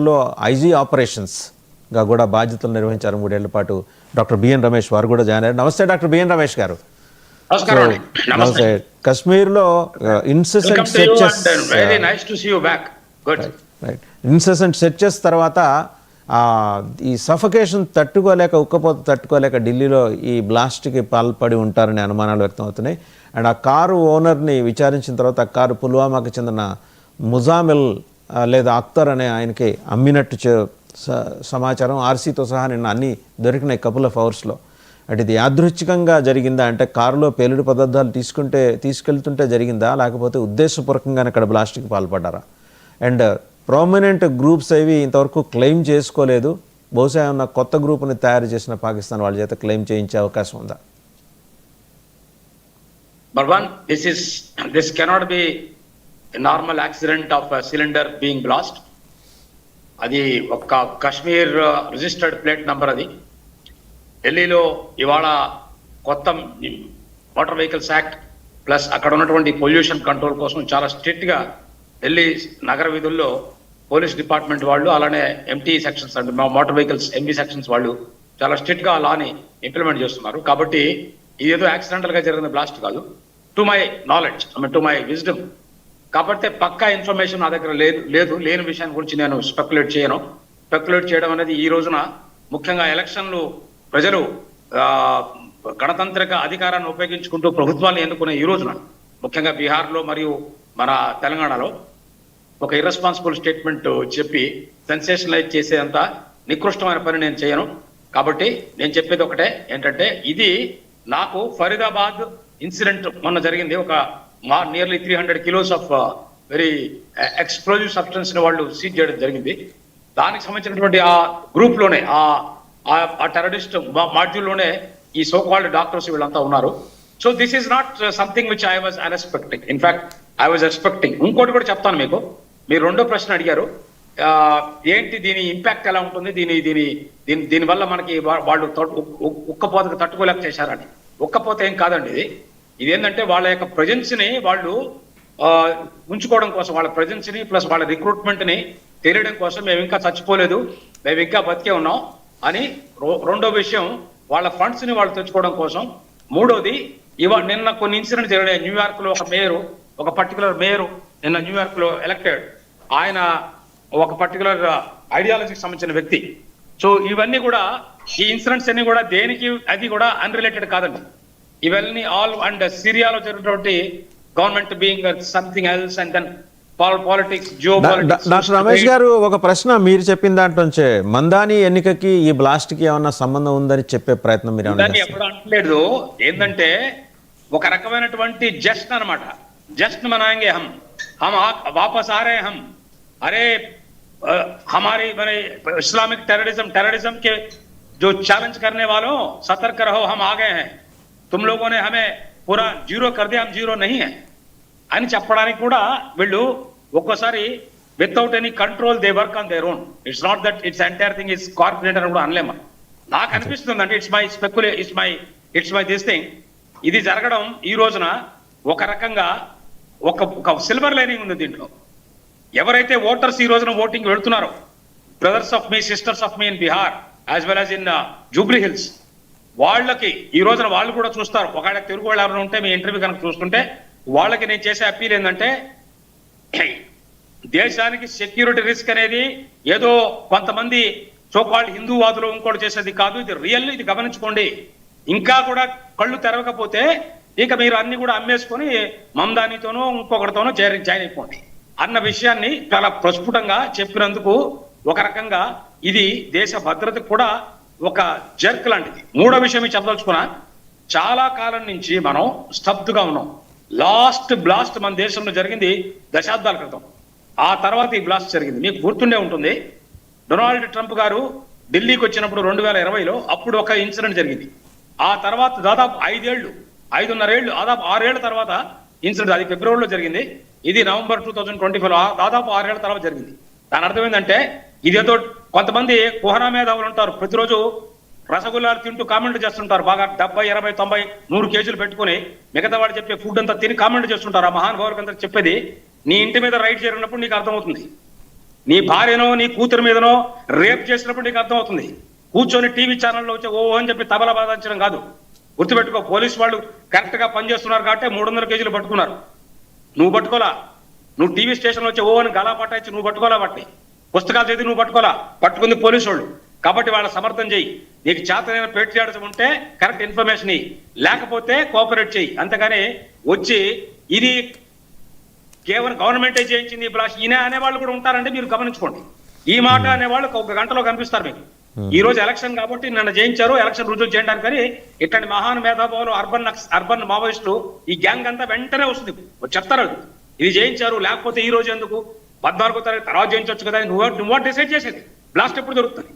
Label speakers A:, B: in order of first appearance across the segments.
A: లో ఐజీ ఆపరేషన్స్గా కూడా బాధ్యతలు నిర్వహించారు 3 ఏళ్ల పాటు. డాక్టర్ బిఎన్ రమేష్ వారు కూడా జాయిన్ అయ్యారు. నమస్తే డాక్టర్ బిఎన్ రమేష్ గారు. నమస్తే. కశ్మీర్లో ఇన్సెసెంట్ సెర్చెస్ ఇన్సెసెంట్ సెర్చెస్ తర్వాత ఈ సఫకేషన్ తట్టుకోలేక, ఉక్కపోత తట్టుకోలేక ఢిల్లీలో ఈ బ్లాస్ట్కి పాల్పడి ఉంటారనే అనుమానాలు వ్యక్తం అవుతున్నాయి. అండ్ ఆ కారు ఓనర్ని విచారించిన తర్వాత ఆ కారు పుల్వామాకి చెందిన ముజామిల్ లేదా అఖ్తర్ అనే ఆయనకి అమ్మినట్టు సమాచారం. ఆర్సీతో సహా నిన్న అన్నీ దొరికినాయి కపుల్ ఆఫ్ అవర్స్లో. అంటే ఇది యాదృచ్ఛికంగా జరిగిందా, అంటే కారులో పేలుడు పదార్థాలు తీసుకెళ్తుంటే జరిగిందా, లేకపోతే ఉద్దేశపూర్వకంగానే అక్కడ బ్లాస్ట్కి పాల్పడ్డారా? అండ్ ప్రామినెంట్ గ్రూప్స్ అవి ఇంతవరకు క్లెయిమ్ చేసుకోలేదు. బహుశా ఉన్న కొత్త గ్రూప్ని తయారు చేసిన పాకిస్తాన్ వాళ్ళ చేత క్లెయిమ్ చేయించే అవకాశం ఉందా?
B: One, this cannot be a normal accident of a cylinder being blast. అది ఒక కశ్మీర్ రిజిస్టర్డ్ ప్లేట్ నంబర్. అది ఢిల్లీలో ఇవాళ కొత్త మోటార్ వెహికల్స్ యాక్ట్ ప్లస్ అక్కడ ఉన్నటువంటి పొల్యూషన్ కంట్రోల్ కోసం చాలా స్ట్రిక్ట్ గా ఢిల్లీ నగర వీధుల్లో పోలీస్ డిపార్ట్మెంట్ వాళ్ళు, అలానే ఎంటీ సెక్షన్స్ అంటే మోటార్ వెహికల్స్ ఎంబీ సెక్షన్స్ వాళ్ళు చాలా స్ట్రిక్ట్ గా ఆ లాని ఇంప్లిమెంట్ చేస్తున్నారు. కాబట్టి ఇదేదో యాక్సిడెంటల్ గా జరిగిన బ్లాస్ట్ కాదు, to my knowledge, to my wisdom. కాబట్టి పక్కా ఇన్ఫర్మేషన్ నా దగ్గర లేని విషయాన్ని గురించి నేను స్పెక్యులేట్ చేయను. స్పెక్యులేట్ చేయడం అనేది ఈ రోజున ముఖ్యంగా ఎలక్షన్లు ప్రజలు గణతంత్రిక అధికారాన్ని ఉపయోగించుకుంటూ ప్రభుత్వాన్ని ఎన్నుకునే ఈ రోజున ముఖ్యంగా బీహార్లో మరియు మన తెలంగాణలో ఒక ఇర్రెస్పాన్సిబుల్ స్టేట్మెంట్ చెప్పి సెన్సేషనలైజ్ చేసేంత నికృష్టమైన పని నేను చేయను. కాబట్టి నేను చెప్పేది ఒకటే ఏంటంటే, ఇది నాకు ఫరీదాబాద్ ఇన్సిడెంట్ మొన్న జరిగింది. ఒక nearly 300 kilos of very explosive substance ని వాళ్ళు సీజ్ చేయడం జరిగింది. దానికి సంబంధించినటువంటి ఆ గ్రూప్ లోనే ఆ టెర్రరిస్ట్ మాడ్యూల్లోనే ఈ సో కాల్డ్ డాక్టర్స్ వీళ్ళంతా ఉన్నారు. So this is not something which I was unexpecting. In fact I was expecting. ఇంకోటి కూడా చెప్తాను మీకు. మీరు రెండో ప్రశ్న అడిగారు, ఏంటి దీని ఇంపాక్ట్ ఎలా ఉంటుంది, దీనివల్ల మనకి వాళ్ళు ఉక్కపోతకు తట్టుకోలేక చేశారని. ఉక్కపోత ఏం కాదండి. ఇది ఏంటంటే వాళ్ళ యొక్క ప్రజెన్స్ ని వాళ్ళు ఉంచుకోవడం కోసం, వాళ్ళ ప్రజెన్స్ ని ప్లస్ వాళ్ళ రిక్రూట్మెంట్ ని తెలియడం కోసం మేము ఇంకా చచ్చిపోలేదు, మేము ఇంకా బతికే ఉన్నాం అని. రెండో విషయం, వాళ్ళ ఫండ్స్ ని వాళ్ళు తెచ్చుకోవడం కోసం. మూడోది, నిన్న కొన్ని ఇన్సిడెంట్స్ జరిగాయి. న్యూయార్క్ లో ఒక పర్టికులర్ మేయర్ నిన్న న్యూయార్క్ లో ఎలక్టెడ్. ఆయన ఒక పర్టికులర్ ఐడియాలజీకి సంబంధించిన వ్యక్తి. సో ఇవన్నీ కూడా, ఈ ఇన్సిడెంట్స్ అన్ని కూడా దేనికి అది కూడా అన్రిలేటెడ్ కాదండి. ఇవన్నీ ఆల్ అండ్ సిరియాలో జరిగినటువంటి government being something else and then politics, geopolitics.
A: Doctor Ramesh garu, ఒక ప్రశ్న మీరు చెప్పిన దాంట్లోంచే మందాని ఎన్నికకి ఈ బ్లాస్ట్ కి ఏమన్నా సంబంధం ఉందని చెప్పే ప్రయత్నం మీరు
B: ఎప్పుడు అంటలేదు. ఏంటంటే ఒక రకమైనటువంటి జస్ట్ అనమాట. జస్ట్ మనాయంగే హమ్ వాపస్ ఆ రే హమ్. అరే हमारी मैंने इस्लामिक टेररिज्म के जो चैलेंज करने वालों, सतर्क रहो, हम आ गए हैं, तुम लोगों ने हमें पूरा जीरो कर दिया, हम जीरो नहीं है అని చెప్పడానికి కూడా వీళ్ళు ఒక్కోసారి without any control they work on their own. It's not that it's entire thing is corporator కూడా అనలేమా. నాకు అనిపిస్తుంది అంటే ఇట్స్ మై దిస్ థింగ్. ఇది జరగడం ఈ రోజున ఒక రకంగా ఒక సిల్వర్ లైనింగ్ ఉంది దీంట్లో. ఎవరైతే ఓటర్స్ ఈ రోజున ఓటింగ్ వెళ్తున్నారో, brothers of me, sisters of me in Bihar as well as in Jubilee hills, వాళ్ళకి ఈ రోజున వాళ్ళు కూడా చూస్తారు. ఒకవేళ తెలుగు వాళ్ళు ఎవరైనా ఉంటే మీ ఇంటర్వ్యూ కనుక చూస్తుంటే, వాళ్ళకి నేను చేసే అప్పీల్ ఏంటంటే, దేశానికి సెక్యూరిటీ రిస్క్ అనేది ఏదో కొంతమంది సోకాల్డ్ హిందూవాదులు ఇంకోటి చేసేది కాదు. ఇది రియల్. ఇది గమనించుకోండి. ఇంకా కూడా కళ్ళు తెరవకపోతే ఇక మీరు అన్ని కూడా అమ్మేసుకొని మమదానితోనో ఇంకొకటితోనో జాయిన్ అయిపోండి అన్న విషయాన్ని చాలా ప్రస్ఫుటంగా చెప్పినందుకు ఒక రకంగా ఇది దేశ భద్రతకు కూడా ఒక జర్క్ లాంటిది. మూడో విషయం చెప్పదలుచుకున్నా, చాలా కాలం నుంచి మనం స్తబ్దుగా ఉన్నాం. లాస్ట్ బ్లాస్ట్ మన దేశంలో జరిగింది దశాబ్దాల క్రితం. ఆ తర్వాత ఈ బ్లాస్ట్ జరిగింది. మీకు గుర్తుండే ఉంటుంది, డొనాల్డ్ ట్రంప్ గారు ఢిల్లీకి వచ్చినప్పుడు 2020లో అప్పుడు ఒక ఇన్సిడెంట్ జరిగింది. ఆ తర్వాత దాదాపు 5.5 ఏళ్ళు, దాదాపు 6 ఏళ్ల తర్వాత ఇన్సిడెంట్. అది ఫిబ్రవరిలో జరిగింది. ఇది నవంబర్ 2025లో, దాదాపు 6 ఏళ్ల తర్వాత జరిగింది. దాని అర్థం ఏంటంటే, ఇదేదో కొంతమంది కుహనా మేధావులు ఉంటారు, ప్రతిరోజు రసగుల్లాలు తింటూ కామెంట్ చేస్తుంటారు. బాగా 70, 80, 90, 100 కేజీలు పెట్టుకుని మిగతా వాడు చెప్పే ఫుడ్ అంతా తిని కామెంట్ చేస్తుంటారు. ఆ మహానుభావులకు అంతా చెప్పేది నీ ఇంటి మీద రైడ్ జరిగినప్పుడు నీకు అర్థమవుతుంది. నీ భార్యనో నీ కూతురు మీదనో రేప్ చేసినప్పుడు నీకు అర్థమవుతుంది. కూర్చొని టీవీ ఛానల్లో వచ్చి ఓ అని చెప్పి తబలా బాధించడం కాదు. గుర్తుపెట్టుకో, పోలీసు వాళ్ళు కరెక్ట్ గా పనిచేస్తున్నారు కాబట్టి 300 కేజీలు పట్టుకున్నారు. నువ్వు పట్టుకోలా. నువ్వు టీవీ స్టేషన్లో వచ్చి ఓ అని గలా పట్టాయించి నువ్వు పట్టుకోలా. వాటిని పుస్తకాలు చదివి నువ్వు పట్టుకోలా, పట్టుకుంది పోలీసు వాళ్ళు. కాబట్టి వాళ్ళ సమర్థం చెయ్యి. నీకు చేతనైన పేట్రియాటిజం ఉంటే కరెక్ట్ ఇన్ఫర్మేషన్ ఇయ్యి, లేకపోతే కోఆపరేట్ చెయ్యి. అంతేగాని వచ్చి ఇది కేవలం గవర్నమెంటే చేయించింది బ్లాస్ట్ ఈయన అనేవాళ్ళు కూడా ఉంటారంటే మీరు గమనించుకోండి. ఈ మాట అనేవాళ్ళు ఒక గంటలో కనిపిస్తారు మీకు. ఈ రోజు ఎలక్షన్ కాబట్టి నన్ను జయించారు, ఎలక్షన్ రుజువు చేయడానికి. కానీ ఇట్లాంటి మహాన్ మేధావులు అర్బన్ మావోయిస్టులు ఈ గ్యాంగ్ అంతా వెంటనే వస్తుంది, చెప్తారు ఇది చేయించారు, లేకపోతే ఈ రోజు ఎందుకు 14వ తారీఖు తర్వాత చేయించవచ్చు కదా. నువ్వు డిసైడ్ చేసేది బ్లాస్ట్ ఎప్పుడు జరుగుతుంది.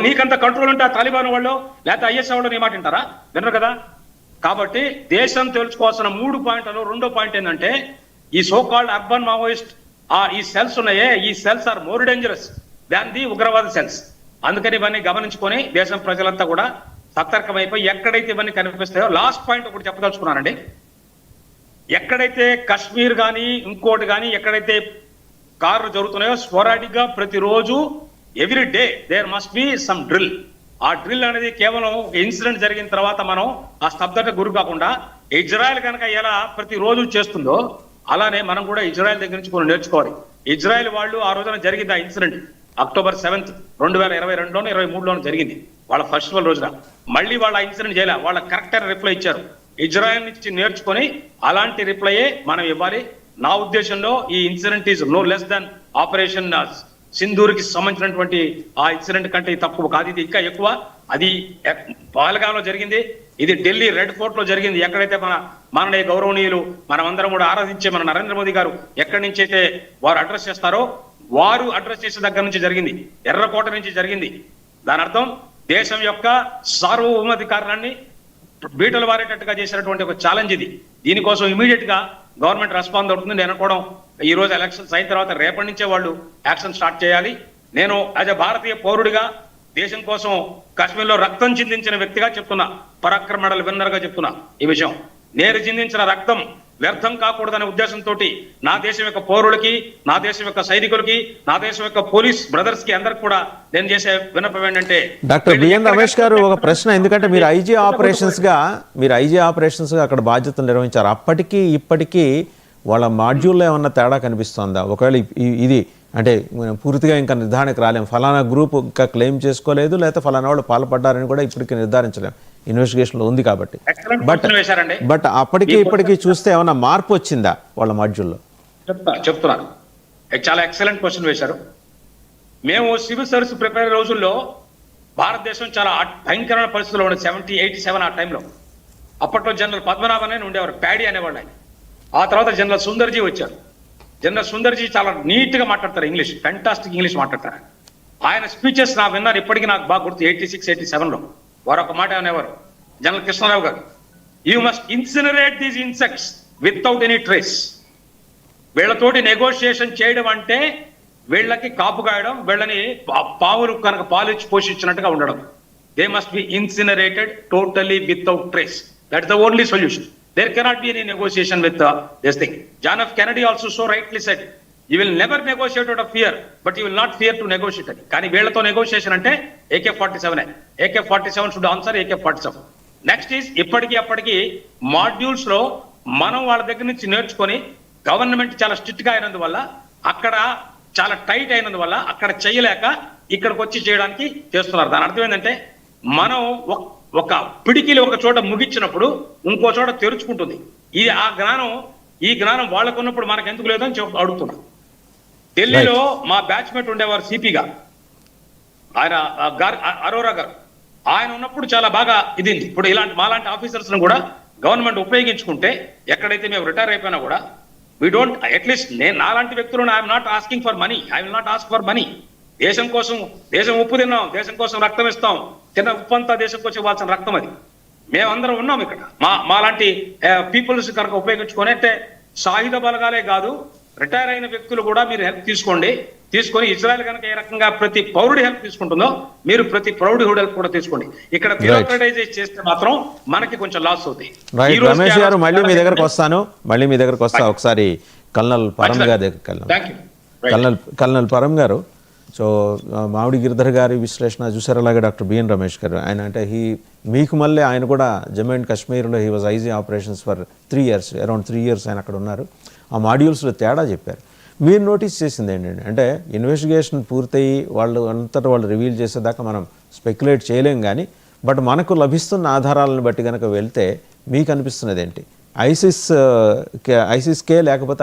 B: నీకంత కంట్రోల్ ఉంటే ఆ తాలిబాన్ వాళ్ళు లేకపోతే ఐఎస్ వాళ్ళు నీ మాట వింటారా? వినరు కదా. కాబట్టి దేశం తెలుసుకోవాల్సిన 3 పాయింట్లలో 2వ పాయింట్ ఏంటంటే ఈ సోకాల్డ్ అర్బన్ మావోయిస్ట్ ఈ సెల్స్ ఉన్నాయే, ఈ cells are more dangerous than the ఉగ్రవాద సెల్స్. అందుకని ఇవన్నీ గమనించుకొని దేశం ప్రజలంతా కూడా సతర్కమైపోయి ఎక్కడైతే ఇవన్నీ కనిపిస్తాయో, లాస్ట్ పాయింట్ ఒకటి చెప్పదలుచుకున్నానండి. ఎక్కడైతే కశ్మీర్ కానీ ఇంకోటి కానీ ఎక్కడైతే కార్లు జరుగుతున్నాయో స్పోరాడిక్ గా ప్రతిరోజు every day there must be some drill. ఆ డ్రిల్ అనేది కేవలం ఇన్సిడెంట్ జరిగిన తర్వాత మనం ఆ స్తబ్దత గురి కాకుండా ఇజ్రాయెల్ కనుక ఎలా ప్రతిరోజు చేస్తుందో అలానే మనం కూడా ఇజ్రాయెల్ దగ్గర నుంచి కొన్ని నేర్చుకోవాలి. ఇజ్రాయెల్ వాళ్ళు ఆ రోజున జరిగింది ఆ ఇన్సిడెంట్ అక్టోబర్ 7th 2022లోనో 23లోనో జరిగింది, వాళ్ళ ఫెస్టివల్ రోజున. మళ్ళీ వాళ్ళ ఇన్సిడెంట్ చేయలే, వాళ్ళ కరెక్ట్ అయిన రిప్లై ఇచ్చారు. ఇజ్రాయెల్ నుంచి నేర్చుకొని అలాంటి రిప్లైయే మనం ఇవ్వాలి. నా ఉద్దేశంలో ఈ incident is no less than operation సింధూర్కి సంబంధించినటువంటి ఆ ఇన్సిడెంట్ కంటే తక్కువ కాదు, ఇది ఇంకా ఎక్కువ. అది పహల్గాంలో జరిగింది, ఇది ఢిల్లీ రెడ్ ఫోర్ట్ లో జరిగింది. ఎక్కడైతే మననే గౌరవనీయులు మనమందరం కూడా ఆరాధించే మన నరేంద్ర మోదీ గారు ఎక్కడి నుంచి అయితే వారు అడ్రస్ చేస్తారో వారు అడ్రస్ చేసే దగ్గర నుంచి జరిగింది, ఎర్రకోట నుంచి జరిగింది. దాని అర్థం దేశం యొక్క సార్వభౌమాధికారాన్ని బీటలు వారేటట్టుగా చేసినటువంటి ఒక ఛాలెంజ్ ఇది. దీనికోసం ఇమీడియట్ గా గవర్నమెంట్ రెస్పాన్స్ అవుతుంది. నేను అనుకోవడం ఈ రోజు ఎలక్షన్స్ అయిన తర్వాత రేపటి నుంచే వాళ్ళు యాక్షన్ స్టార్ట్ చేయాలి. నేను యాజ్ ఎ భారతీయ పౌరుడిగా దేశం కోసం కాశ్మీర్లో రక్తం చిందించిన వ్యక్తిగా చెప్తున్నా, పరాక్రమ మెడల్ విన్నర్ గా చెప్తున్నా ఈ విషయం. నేను చిందించిన రక్తం వ్యర్థం కాకూడదనే ఉద్దేశంతో నా దేశం యొక్క పౌరులకి, నా దేశం యొక్క సైనికులకి, నా దేశం యొక్క పోలీస్ బ్రదర్స్ కి అందరికి కూడా నేను చేసే విన్నపం ఏంటంటే,
A: డాక్టర్ బిఎన్ రమేష్ గారు ఒక ప్రశ్న. ఎందుకంటే మీరు ఐజీ ఆపరేషన్స్ గా అక్కడ బాధ్యతలు నిర్వహించారు. అప్పటికి ఇప్పటికీ వాళ్ళ మాడ్యూల్లో ఏమన్నా తేడా కనిపిస్తుందా? ఒకవేళ ఇది అంటే పూర్తిగా ఇంకా నిర్ధారణకు రాలేము, ఫలానా గ్రూప్ ఇంకా క్లెయిమ్ చేసుకోలేదు, లేకపోతే ఫలానా వాళ్ళు పాల్పడ్డారని కూడా ఇప్పటికీ నిర్ధారించలేము, ఇన్వెస్టిగేషన్ లో ఉంది కాబట్టి. బట్ అప్పటికి ఇప్పటికీ చూస్తే ఏమన్నా మార్పు వచ్చిందా వాళ్ళ మాడ్యూల్లో?
B: చెప్తున్నాను. చాలా ఎక్సలెంట్ క్వశ్చన్ వేశారు. మేము సివిల్ సర్వీస్ ప్రిపేర్ రోజుల్లో భారతదేశం చాలా భయంకరమైన పరిస్థితుల్లో ఉండేది. 87 ఆ టైంలో. అప్పట్లో జనరల్ పద్మనాభన్ అని ఉండేవారు, ప్యాడీ అనేవాళ్ళు ఆయన. ఆ తర్వాత జనరల్ సుందర్జీ వచ్చారు. జనరల్ సుందర్జీ చాలా నీట్ గా మాట్లాడతారు ఇంగ్లీష్, ఫెంటాస్టిక్ ఇంగ్లీష్ మాట్లాడతారు. ఆయన స్పీచెస్ నా విన్నారు, ఇప్పటికీ నాకు బాగా గుర్తు. 86, 87లో వారు ఒక మాట అనేవారు, జనరల్ కృష్ణారావు గారు, you must incinerate these insects without any trace. వీళ్ళతోటి నెగోషియేషన్ చేయడం అంటే వీళ్ళకి కాపు కాయడం, వీళ్ళని పావులు కనుక పాలిచ్చి పోషించినట్టుగా ఉండడం. They must be incinerated totally without trace. That is the only solution. There cannot be any negotiation with this thing. John F. Kennedy also so rightly said, you will never negotiate out of fear, but you will not fear to negotiate. కానీ వీళ్ళతో negotiation అంటే AK-47. AK-47 should answer AK-47. Next is ఇప్పటికీ అప్పటికి modules లో మనం వాళ్ళ దగ్గర నుంచి నేర్చుకొని గవర్నమెంట్ చాలా స్ట్రిక్ట్ గా అయినందువల్ల, అక్కడ చాలా టైట్ అయినందువల్ల అక్కడ చేయలేక ఇక్కడికి వచ్చి చేయడానికి చేస్తున్నారు. దాని అర్థం ఏంటంటే మనం ఒక పిడికిలి ఒక చోట ముగించినప్పుడు ఇంకో చోట తెరుచుకుంటుంది. ఈ జ్ఞానం వాళ్ళకు ఉన్నప్పుడు మనకు ఎందుకు లేదని అడుగుతున్నా. ఢిల్లీలో మా బ్యాచ్మేట్ ఉండేవారు సిపిగా, ఆయన అరోరా గారు. ఆయన ఉన్నప్పుడు చాలా బాగా ఇది. ఇప్పుడు మాలాంటి ఆఫీసర్స్ కూడా గవర్నమెంట్ ఉపయోగించుకుంటే ఎక్కడైతే మేము రిటైర్ అయిపోయినా కూడా వీ డోంట్, అట్లీస్ట్ నేను నాలాంటి వ్యక్తులను I'm not asking for money, I will not ask for money. దేశం కోసం, దేశం ఉప్పు తిన్నాం, దేశం కోసం రక్తం ఇస్తాం. చిన్న ఉప్పు అంతా దేశం కోసం ఇవ్వాల్సిన రక్తం అది. మేమందరం ఉన్నాం ఇక్కడ. మాలాంటి పీపుల్స్ కనుక ఉపయోగించుకొని అంటే సాయుధ బలగాలే కాదు, రిటైర్ అయిన వ్యక్తులు కూడా మీరు హెల్ప్ తీసుకొని ఇజ్రాయెల్ కనుక ఏ రకంగా ప్రతి పౌరుడి హెల్ప్ తీసుకుంటుందో మీరు ప్రతి పౌరుడి హెల్ప్ కూడా తీసుకోండి. ఇక్కడ బ్యూరోక్రటైజ్ చేస్తే మాత్రం మనకి కొంచెం లాస్ అవుతాయి.
A: రమేష్ గారు మళ్ళీ మీ దగ్గరకు వస్తా ఒకసారి కల్నల్ పరం గారి దగ్గరికి వెళ్దాం.
B: Thank you.
A: కల్నల్ పరం గారు, సో మామిడి గిరిధర్ గారి విశ్లేషణ చూసారు, అలాగే డాక్టర్ బిఎన్ రమేష్ గారు. ఆయన అంటే మీకు మళ్ళీ ఆయన కూడా జమ్మూ అండ్ కాశ్మీర్లో he was IG operations for 3 years, around 3 years ఆయన అక్కడ ఉన్నారు. ఆ మాడ్యూల్స్లో తేడా చెప్పారు. మీరు నోటీస్ చేసింది ఏంటంటే, అంటే ఇన్వెస్టిగేషన్ పూర్తయి వాళ్ళు అంతటా వాళ్ళు రివీల్ చేసేదాకా మనం స్పెక్యులేట్ చేయలేం, కానీ బట్ మనకు లభిస్తున్న ఆధారాలను బట్టి కనుక వెళ్తే మీకు అనిపిస్తున్నది ఏంటి? ఐసిస్కే లేకపోతే